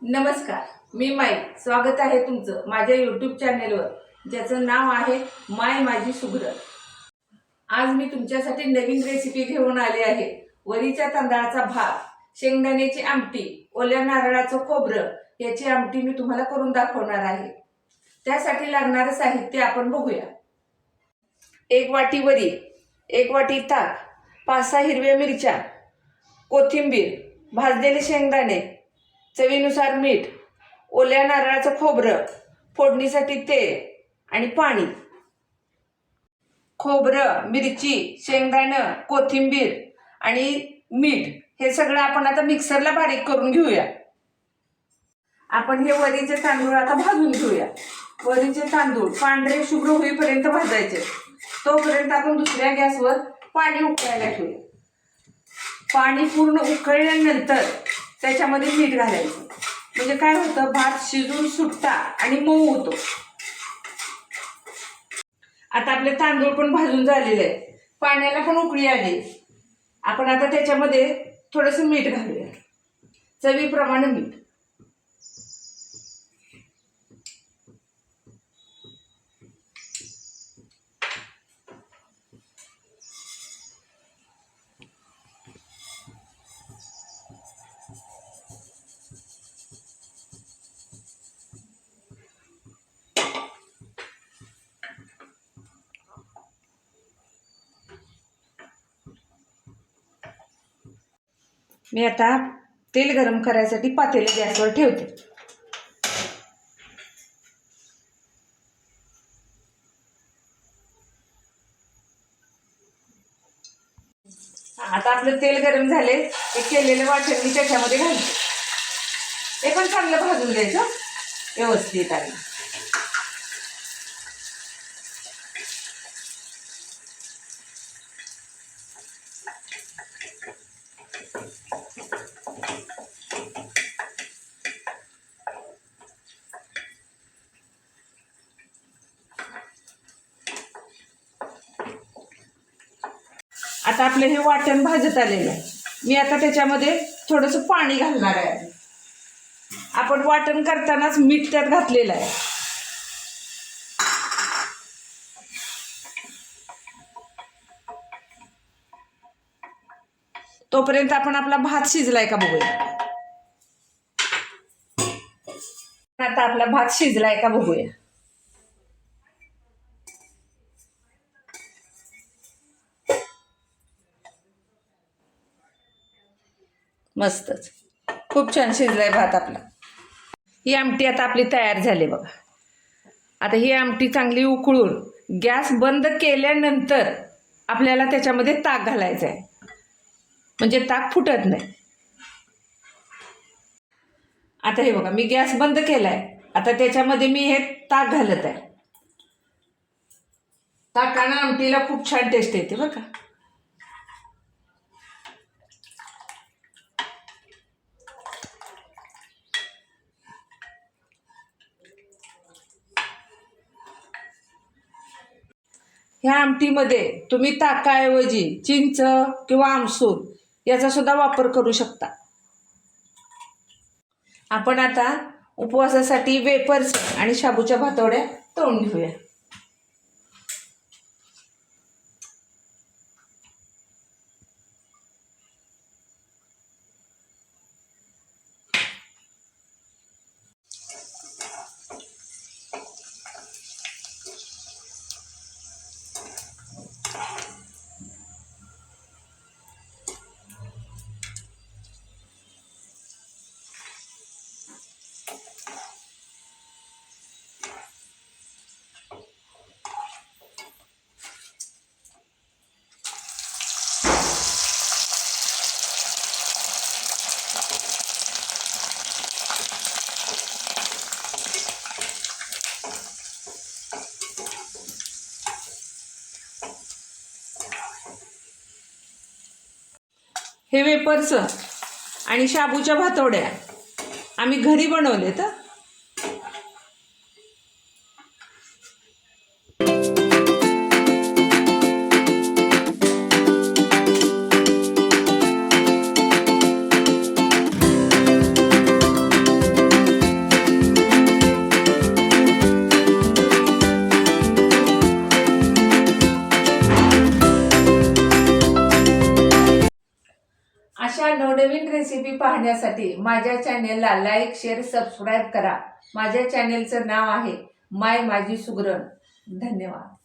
नमस्कार, मी माई. स्वागत आहे तुमचं माझ्या यूट्यूब चॅनेलवर, ज्याचं नाव आहे माय माझी सुगरण. आज मी तुमच्यासाठी नवीन रेसिपी घेऊन आले आहे. वरीच्या तांदळाचा भात, शेंगदाण्याची आमटी, ओल्या नारळाचं खोबरं याची आमटी मी तुम्हाला करून दाखवणार आहे. त्यासाठी लागणारं साहित्य आपण बघूया. 1 वाटी वरी, 1 वाटी ताक, 5-6 हिरव्या मिरच्या, कोथिंबीर, भाजलेले शेंगदाणे, चवीनुसार मीठ, ओल्या नारळाचं खोबरं, फोडणीसाठी तेल आणि पाणी. खोबरं, मिरची, शेंगदाणं, कोथिंबीर आणि मीठ हे सगळं आपण आता मिक्सरला बारीक करून घेऊया. आपण हे वरीचे तांदूळ आता भाजून घेऊया. वरीचे तांदूळ पांढरे शुभ्र होईपर्यंत भाजायचे. तोपर्यंत आपण दुसऱ्या गॅसवर पाणी उकळायला ठेवूया. पाणी पूर्ण उकळल्यानंतर त्याच्यामध्ये मीठ घालायचं. म्हणजे काय होतं, भात शिजून सुटता आणि मऊ होतो. आता आपले तांदूळ पण भाजून झालेले आहे, पाण्याला पण उकळी आली. आपण आता त्याच्यामध्ये थोडंसं मीठ घालूया, चवीप्रमाणे मीठ. मी आता तेल गरम करायसाठी पातेले गॅसवर ठेवते. आता आपलं तेल गरम झाले. हे केलेलं वाटण मी त्याच्यामध्ये घालते. ते पण चांगलं भाजून द्यायचं व्यवस्थित आहे. आता आपलं हे वाटण भाजत आलेलं आहे. मी आता त्याच्यामध्ये थोडंसं पाणी घालणार आहे. आपण वाटण करतानाच मीठ त्यात घातलेलं आहे. तोपर्यंत आपण आपला भात शिजलाय का बघूया. आता आपला भात शिजलाय का बघूया. मस्तच, खूप छान शिजलाय भात आपला. ही आमटी आता आपली तयार झाली बघा. आता ही आमटी चांगली उकळून गॅस बंद केल्यानंतर आपल्याला त्याच्यामध्ये ताक घालायचं आहे, म्हणजे ताक फुटत नाही. आता हे बघा, मी गॅस बंद केलाय. आता त्याच्यामध्ये मी हे ताक घालत आहे. ताकानं आमटीला खूप छान टेस्ट येते बरं का. ह्या आमटीमध्ये तुम्ही ताकाऐवजी चिंच किंवा आमसूल याचा सुद्धा वापर करू शकता. आपण आता उपवासासाठी वेफर्स आणि शाबूच्या भातवड्या तळून घेऊया. हे वेफर्स आणि शाबूच्या भातवड्या आम्ही घरी बनवलेत. रेसिपी पाहण्यासाठी माझ्या चॅनेलला लाईक शेअर सबस्क्राईब करा. माझ्या चॅनेलचं नाव आहे माय माझी सुगरण. धन्यवाद.